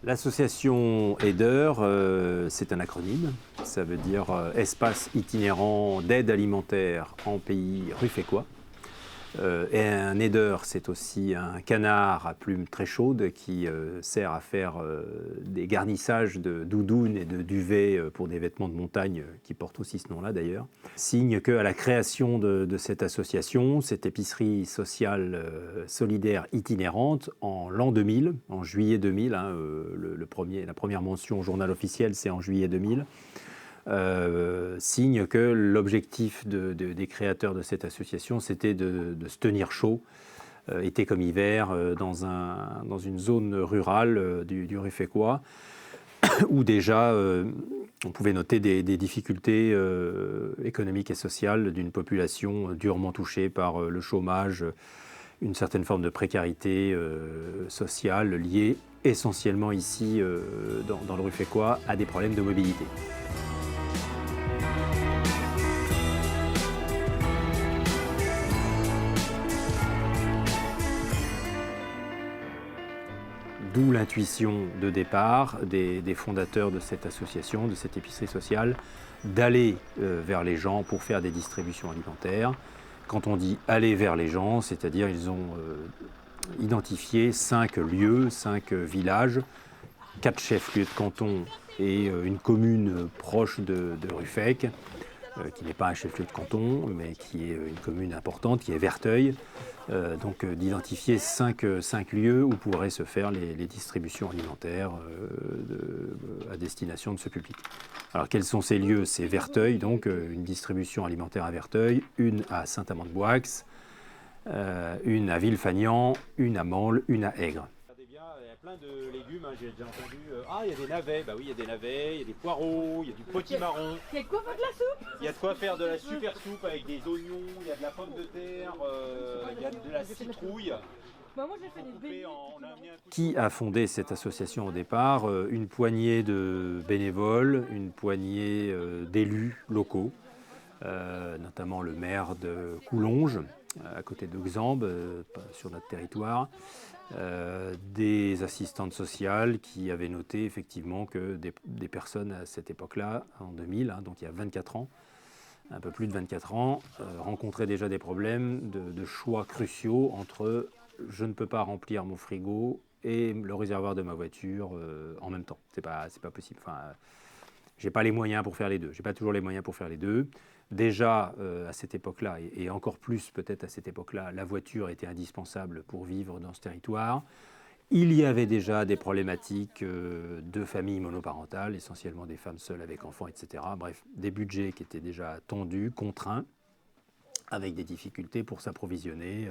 L'association AIDER, c'est un acronyme. Ça veut dire Espace itinérant d'aide alimentaire en pays rufécois. Et un aider, c'est aussi un canard à plumes très chaudes qui sert à faire des garnissages de doudounes et de duvets pour des vêtements de montagne qui portent aussi ce nom-là d'ailleurs. Signe qu'à la création de cette association, cette épicerie sociale solidaire itinérante, en l'an 2000, en juillet 2000, la première mention au journal officiel c'est en juillet 2000, signe que l'objectif des créateurs de cette association, c'était de se tenir chaud, été comme hiver, dans une zone rurale du Rufécois, où déjà on pouvait noter des difficultés économiques et sociales d'une population durement touchée par le chômage, une certaine forme de précarité sociale liée essentiellement ici, dans le Rufécois, à des problèmes de mobilité. D'où l'intuition de départ des fondateurs de cette association, de cette épicerie sociale, d'aller vers les gens pour faire des distributions alimentaires. Quand on dit aller vers les gens, c'est-à-dire ils ont identifié 5 lieux, 5 villages, 4 chefs-lieux de canton et une commune proche de Ruffec, qui n'est pas un chef-lieu de canton, mais qui est une commune importante, qui est Verteuil. Donc d'identifier 5 lieux où pourraient se faire les distributions alimentaires à destination de ce public. Alors quels sont ces lieux? C'est Verteuil, donc une distribution alimentaire à Verteuil, une à Saint-Amand-de-Boixe, une à Villefagnan, une à Mansle, une à Aigres. Il y a plein de légumes, hein, j'ai déjà entendu. Il y a des navets, bah oui, il y a des navets, il y a des poireaux, il y a du potimarron. Il y a de quoi faire de la soupe? Il y a de quoi faire de la super soupe avec des oignons, il y a de la pomme de terre, il y a de la citrouille. Bah moi j'ai fait des beignets. Qui a fondé cette association au départ? Une poignée de bénévoles, une poignée d'élus locaux, notamment le maire de Coulonges, à côté de Xambes, sur notre territoire. Des assistantes sociales qui avaient noté effectivement que des personnes à cette époque-là, en 2000, donc il y a 24 ans, un peu plus de 24 ans, rencontraient déjà des problèmes de choix cruciaux entre je ne peux pas remplir mon frigo et le réservoir de ma voiture en même temps. C'est pas possible. Enfin, j'ai pas les moyens pour faire les deux. J'ai pas toujours les moyens pour faire les deux. Déjà, à cette époque-là, et encore plus peut-être à cette époque-là, la voiture était indispensable pour vivre dans ce territoire. Il y avait déjà des problématiques de familles monoparentales, essentiellement des femmes seules avec enfants, etc. Bref, des budgets qui étaient déjà tendus, contraints, avec des difficultés pour s'approvisionner,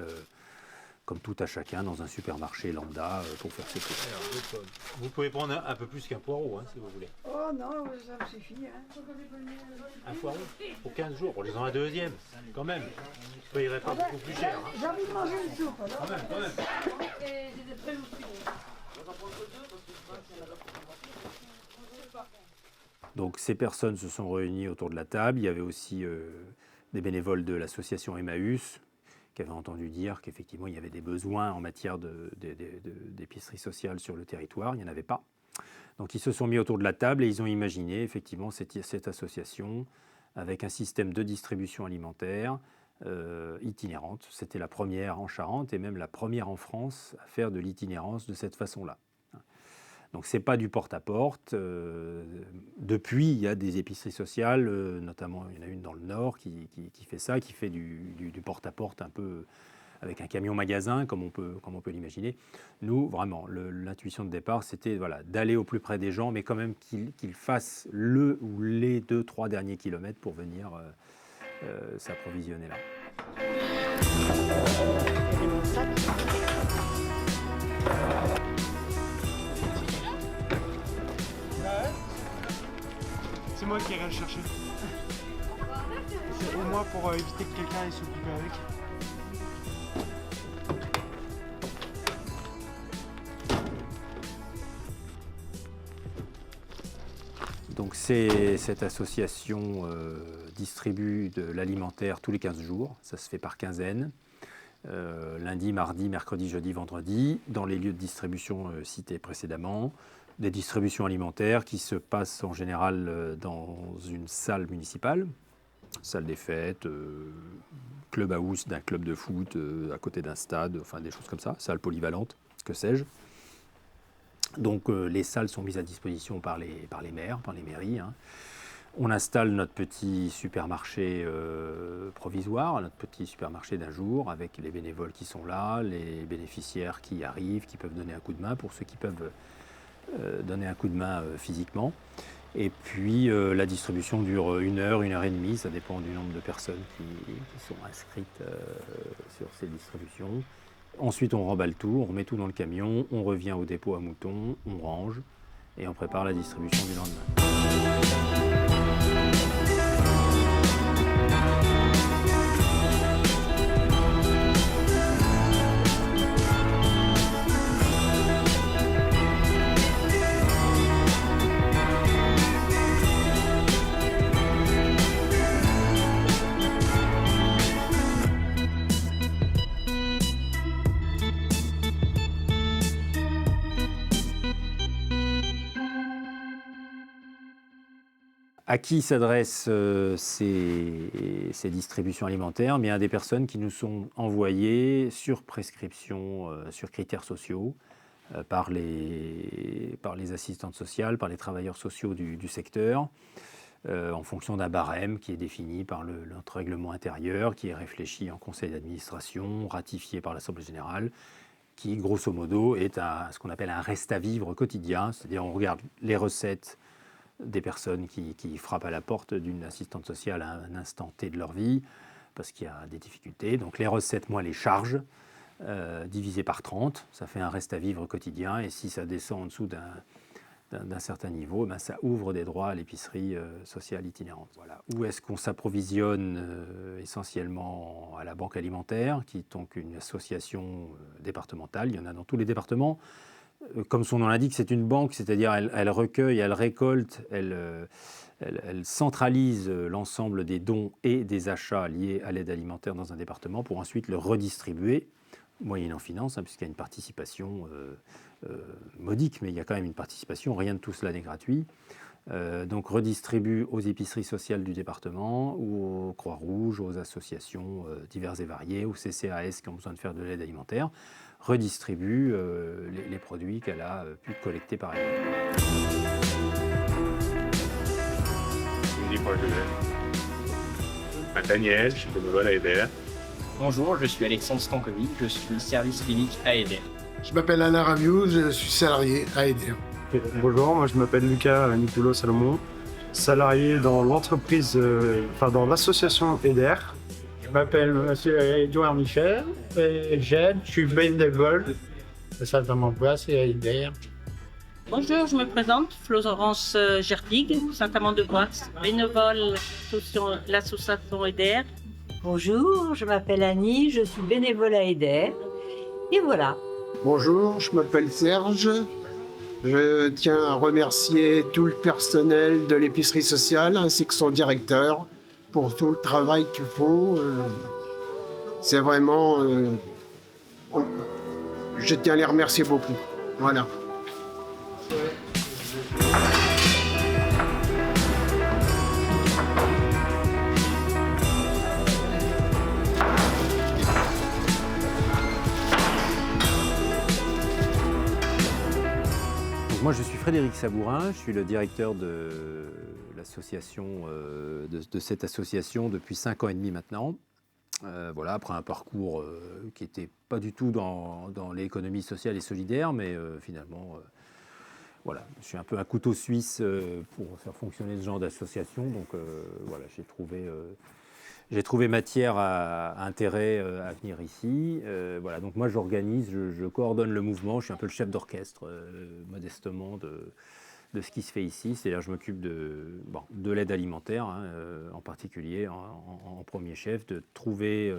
comme tout à chacun, dans un supermarché lambda pour faire ses courses. Alors, vous pouvez prendre un peu plus qu'un poireau, si vous voulez. Oh non, ça me suffit. Un poireau pour 15 jours, on les en a un deuxième, quand même. Vous ne payerez pas beaucoup plus cher. J'ai envie de manger une soupe. Alors. Quand même. Donc ces personnes se sont réunies autour de la table. Il y avait aussi des bénévoles de l'association Emmaüs qui avaient entendu dire qu'effectivement il y avait des besoins en matière d'épicerie sociale sur le territoire. Il n'y en avait pas. Donc ils se sont mis autour de la table et ils ont imaginé effectivement cette association avec un système de distribution alimentaire, itinérante. C'était la première en Charente et même la première en France à faire de l'itinérance de cette façon-là. Donc ce n'est pas du porte-à-porte. Depuis, il y a des épiceries sociales, notamment il y en a une dans le Nord qui fait ça, qui fait du porte-à-porte un peu avec un camion-magasin, comme on peut l'imaginer. Nous, vraiment, l'intuition de départ, c'était d'aller au plus près des gens, mais quand même qu'ils fassent le ou les 2-3 derniers kilomètres pour venir s'approvisionner là. C'est moi qui irai le chercher. C'est au moins pour éviter que quelqu'un aille s'occuper avec. Donc cette association distribue de l'alimentaire tous les 15 jours, ça se fait par quinzaine, lundi, mardi, mercredi, jeudi, vendredi, dans les lieux de distribution cités précédemment, des distributions alimentaires qui se passent en général dans une salle municipale, salle des fêtes, club house d'un club de foot à côté d'un stade, enfin des choses comme ça, salle polyvalente, que sais-je. Donc les salles sont mises à disposition par les maires, par les mairies. On installe notre petit supermarché provisoire, notre petit supermarché d'un jour, avec les bénévoles qui sont là, les bénéficiaires qui arrivent, qui peuvent donner un coup de main, pour ceux qui peuvent donner un coup de main physiquement. Et puis la distribution dure 1 heure, 1 heure et demie, ça dépend du nombre de personnes qui sont inscrites sur ces distributions. Ensuite, on remballe tout, on remet tout dans le camion, on revient au dépôt à moutons, on range et on prépare la distribution du lendemain. À qui s'adressent ces distributions alimentaires? Bien, à des personnes qui nous sont envoyées sur prescription, sur critères sociaux, par les assistantes sociales, par les travailleurs sociaux du secteur, en fonction d'un barème qui est défini par notre règlement intérieur, qui est réfléchi en conseil d'administration, ratifié par l'Assemblée générale, qui, grosso modo, est ce qu'on appelle un reste à vivre quotidien, c'est-à-dire on regarde les recettes des personnes qui frappent à la porte d'une assistante sociale à un instant T de leur vie, parce qu'il y a des difficultés. Donc les recettes moins les charges, divisées par 30, ça fait un reste à vivre quotidien, et si ça descend en dessous d'un certain niveau, ben ça ouvre des droits à l'épicerie sociale itinérante. Voilà. Où est-ce qu'on s'approvisionne essentiellement à la banque alimentaire, qui est donc une association départementale, il y en a dans tous les départements. Comme son nom l'indique, c'est une banque, c'est-à-dire elle recueille, elle récolte, elle centralise l'ensemble des dons et des achats liés à l'aide alimentaire dans un département pour ensuite le redistribuer, moyennant finance, puisqu'il y a une participation modique, mais il y a quand même une participation, rien de tout cela n'est gratuit. Donc redistribue aux épiceries sociales du département, ou aux Croix-Rouge, aux associations diverses et variées, aux CCAS qui ont besoin de faire de l'aide alimentaire, redistribue les produits qu'elle a pu collecter par elle. Daniel, je suis bénévole à EDR. Bonjour, je suis Alexandre Stankovic, je suis service clinique à EDR. Je m'appelle Alain Raviou, je suis salarié à EDR. Bonjour, moi je m'appelle Lucas Nicolas Salomon, salarié dans l'entreprise, dans l'association EDR. Je m'appelle monsieur Edouard Michel et j'aide, je suis bénévole. Ça dans mon bois, c'est à EDR. Bonjour, je me présente, Florence Gertig, Saint-Amand-de-Boisse, bénévole l'association EDR. Bonjour, je m'appelle Annie, je suis bénévole à EDR. Et voilà. Bonjour, je m'appelle Serge. Je tiens à remercier tout le personnel de l'épicerie sociale ainsi que son directeur pour tout le travail qu'ils font. C'est vraiment... je tiens à les remercier beaucoup. Voilà. Donc moi je suis Frédéric Sabourin, je suis le directeur de l'association, de cette association depuis 5 ans et demi maintenant. Voilà, après un parcours qui n'était pas du tout dans l'économie sociale et solidaire, mais finalement, voilà, je suis un peu un couteau suisse pour faire fonctionner ce genre d'association. Donc voilà, j'ai trouvé matière à intérêt à venir ici. Voilà, donc moi j'organise, je coordonne le mouvement, je suis un peu le chef d'orchestre, modestement, de ce qui se fait ici. C'est-à-dire je m'occupe de l'aide alimentaire, hein, en particulier, en premier chef, de trouver,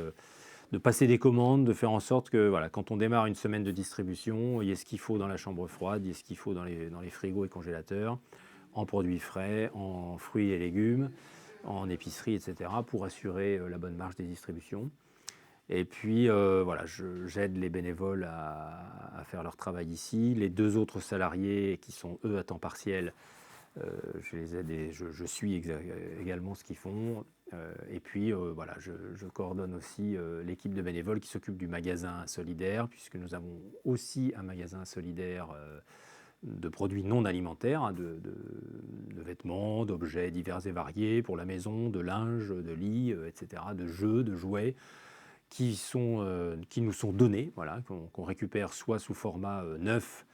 de passer des commandes, de faire en sorte que voilà, quand on démarre une semaine de distribution, il y ait ce qu'il faut dans la chambre froide, il y ait ce qu'il faut dans les frigos et congélateurs, en produits frais, en fruits et légumes, en épicerie, etc., pour assurer la bonne marche des distributions. Et puis, voilà, j'aide les bénévoles à faire leur travail ici. Les 2 autres salariés qui sont, eux, à temps partiel, je les aide et je suis également ce qu'ils font. Et puis, voilà, je coordonne aussi l'équipe de bénévoles qui s'occupe du magasin solidaire, puisque nous avons aussi un magasin solidaire de produits non alimentaires, hein, de vêtements, d'objets divers et variés pour la maison, de linge, de lit, etc., de jeux, de jouets, qui nous sont donnés, voilà, qu'on récupère soit sous format neuf,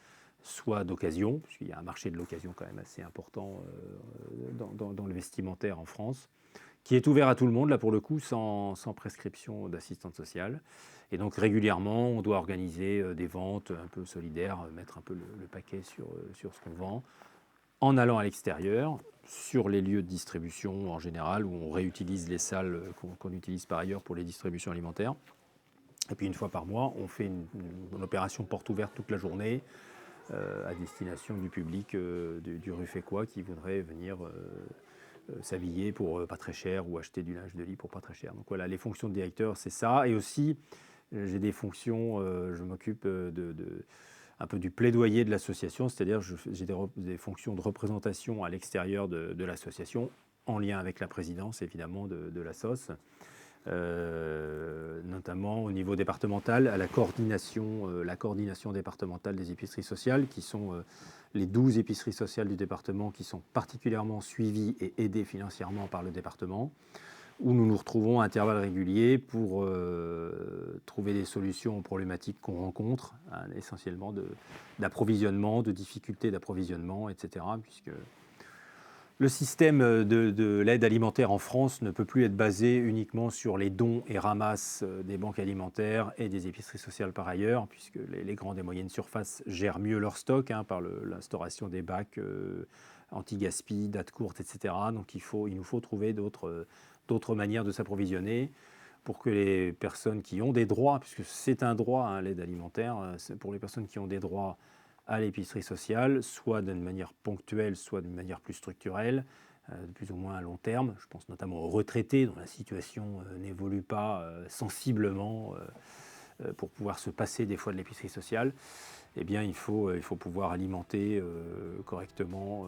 soit d'occasion, puisqu'il y a un marché de l'occasion quand même assez important dans le vestimentaire en France, qui est ouvert à tout le monde, là pour le coup, sans prescription d'assistante sociale. Et donc régulièrement, on doit organiser des ventes un peu solidaires, mettre un peu le paquet sur ce qu'on vend, en allant à l'extérieur, sur les lieux de distribution en général, où on réutilise les salles qu'on utilise par ailleurs pour les distributions alimentaires. Et puis une fois par mois, on fait une opération porte ouverte toute la journée à destination du public du Ruffécois qui voudrait venir s'habiller pour pas très cher ou acheter du linge de lit pour pas très cher. Donc voilà, les fonctions de directeur, c'est ça. Et aussi, j'ai des fonctions, je m'occupe un peu du plaidoyer de l'association, c'est-à-dire j'ai des fonctions de représentation à l'extérieur de l'association, en lien avec la présidence évidemment de la SOS, notamment au niveau départemental, à la coordination départementale des épiceries sociales, qui sont les 12 épiceries sociales du département qui sont particulièrement suivies et aidées financièrement par le département, où nous nous retrouvons à intervalles réguliers pour trouver des solutions aux problématiques qu'on rencontre, hein, essentiellement d'approvisionnement, de difficultés d'approvisionnement, etc. Puisque le système de l'aide alimentaire en France ne peut plus être basé uniquement sur les dons et ramasses des banques alimentaires et des épiceries sociales par ailleurs, puisque les grandes et moyennes surfaces gèrent mieux leur stock, hein, par l'instauration des bacs anti-gaspi, date courte, etc. Donc il nous faut trouver d'autres manières de s'approvisionner pour que les personnes qui ont des droits, puisque c'est un droit, hein, l'aide alimentaire, pour les personnes qui ont des droits à l'épicerie sociale, soit d'une manière ponctuelle, soit d'une manière plus structurelle, de plus ou moins à long terme. Je pense notamment aux retraités dont la situation n'évolue pas sensiblement pour pouvoir se passer des fois de l'épicerie sociale. Eh bien, il faut pouvoir alimenter correctement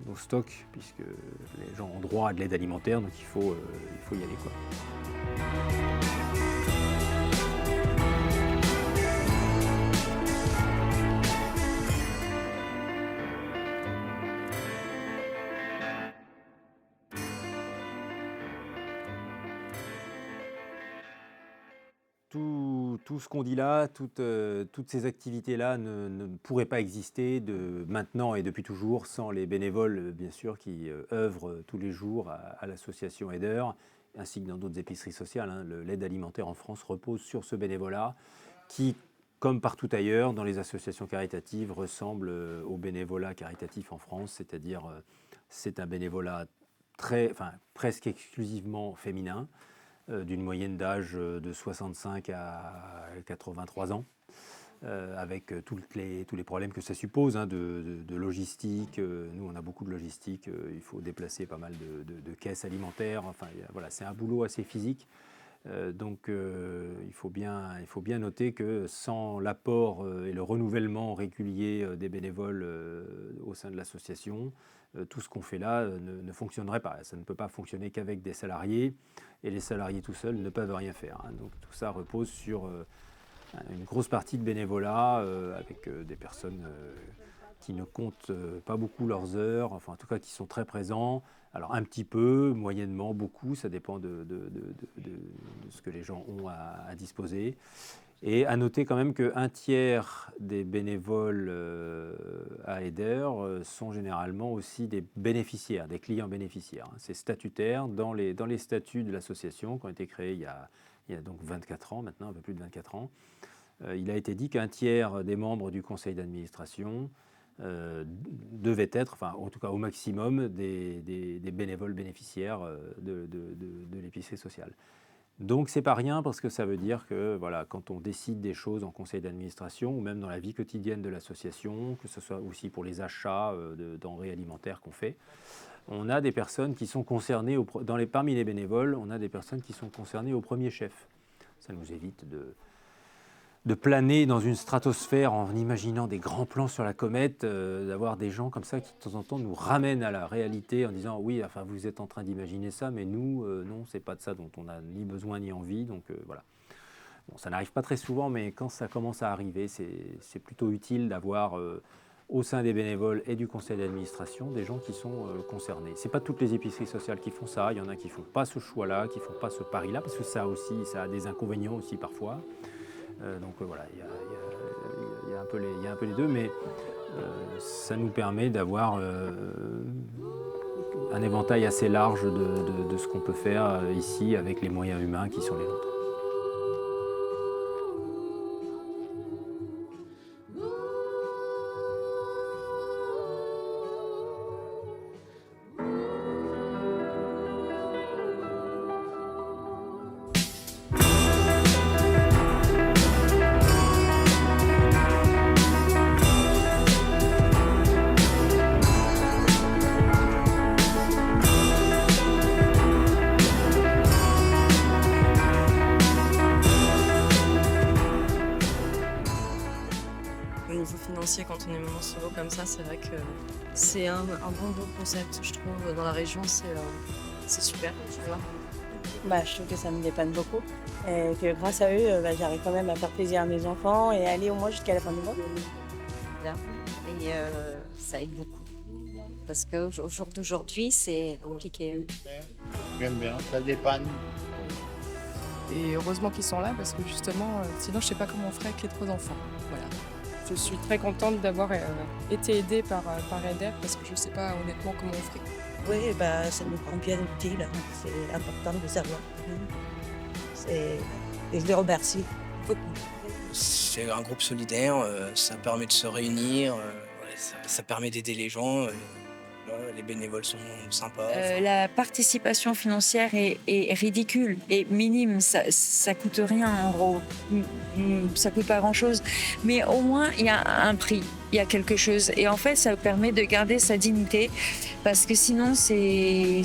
nos stocks, puisque les gens ont droit à de l'aide alimentaire, donc il faut y aller, quoi. Tout ce qu'on dit là, toutes ces activités-là ne pourraient pas exister maintenant et depuis toujours sans les bénévoles, bien sûr, qui œuvrent tous les jours à l'association Aider, ainsi que dans d'autres épiceries sociales, hein. L'aide alimentaire en France repose sur ce bénévolat qui, comme partout ailleurs, dans les associations caritatives, ressemble au bénévolat caritatif en France, c'est-à-dire c'est un bénévolat presque exclusivement féminin, d'une moyenne d'âge de 65 à 83 ans, avec tous les problèmes que ça suppose, hein, de logistique. Nous, on a beaucoup de logistique, il faut déplacer pas mal de caisses alimentaires. Enfin, voilà, c'est un boulot assez physique. Donc, il faut bien noter que sans l'apport et le renouvellement régulier des bénévoles au sein de l'association, tout ce qu'on fait là ne fonctionnerait pas. Ça ne peut pas fonctionner qu'avec des salariés, et les salariés tout seuls ne peuvent rien faire, hein. Donc tout ça repose sur une grosse partie de bénévolat avec des personnes qui ne comptent pas beaucoup leurs heures, enfin en tout cas qui sont très présents. Alors un petit peu, moyennement, beaucoup, ça dépend de ce que les gens ont à disposer. Et à noter quand même qu'un tiers des bénévoles à Eder sont généralement aussi des bénéficiaires, des clients bénéficiaires. C'est statutaire dans les statuts de l'association qui ont été créés il y a donc 24 ans maintenant, un peu plus de 24 ans. Il a été dit qu'un tiers des membres du conseil d'administration devaient être, enfin en tout cas au maximum, des bénévoles bénéficiaires de l'épicerie sociale. Donc c'est pas rien parce que ça veut dire que voilà, quand on décide des choses en conseil d'administration ou même dans la vie quotidienne de l'association, que ce soit aussi pour les achats de denrées alimentaires qu'on fait, on a des personnes qui sont concernées, parmi les bénévoles, on a des personnes qui sont concernées au premier chef. Ça nous évite de planer dans une stratosphère en imaginant des grands plans sur la comète, d'avoir des gens comme ça qui de temps en temps nous ramènent à la réalité en disant oui, enfin vous êtes en train d'imaginer ça, mais nous, non, c'est pas de ça dont on a ni besoin ni envie, donc voilà. Bon, ça n'arrive pas très souvent, mais quand ça commence à arriver, c'est plutôt utile d'avoir au sein des bénévoles et du conseil d'administration des gens qui sont concernés. C'est pas toutes les épiceries sociales qui font ça, il y en a qui font pas ce choix-là, qui font pas ce pari-là, parce que ça a des inconvénients aussi parfois. Donc voilà, il y a un peu les deux, mais ça nous permet d'avoir un éventail assez large de ce qu'on peut faire ici avec les moyens humains qui sont les nôtres. Au niveau financier, quand on est maman solo comme ça, c'est vrai que c'est un bon concept, je trouve. Dans la région, c'est super, tu vois. Je trouve que ça me dépanne beaucoup. Et que grâce à eux, j'arrive quand même à faire plaisir à mes enfants et aller au moins jusqu'à la fin du mois. Bien. Et ça aide beaucoup. Parce qu'au jour d'aujourd'hui, c'est compliqué. J'aime bien, ça dépanne. Et heureusement qu'ils sont là parce que justement, sinon je sais pas comment on ferait avec les 3 enfants. Voilà. Je suis très contente d'avoir été aidée par Eder parce que je sais pas honnêtement comment on ferait. Oui, ça nous rend bien utile. C'est important de savoir. Et je les remercie beaucoup. C'est un groupe solidaire, ça permet de se réunir, ça permet d'aider les gens. Les bénévoles sont sympas. La participation financière est ridicule et minime, ça coûte rien en gros, ça coûte pas grand chose, mais au moins il y a un prix, il y a quelque chose et en fait ça permet de garder sa dignité parce que sinon c'est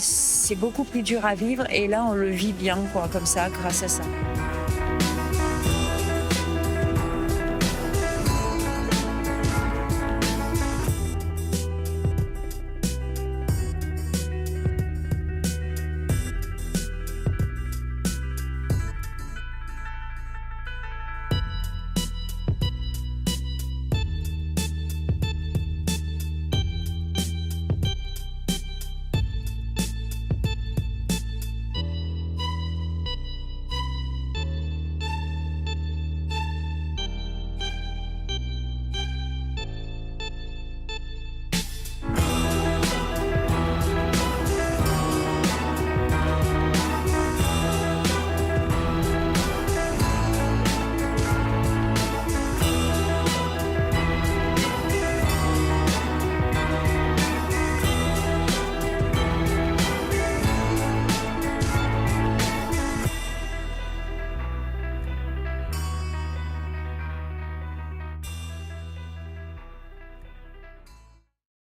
beaucoup plus dur à vivre et là on le vit bien comme ça grâce à ça.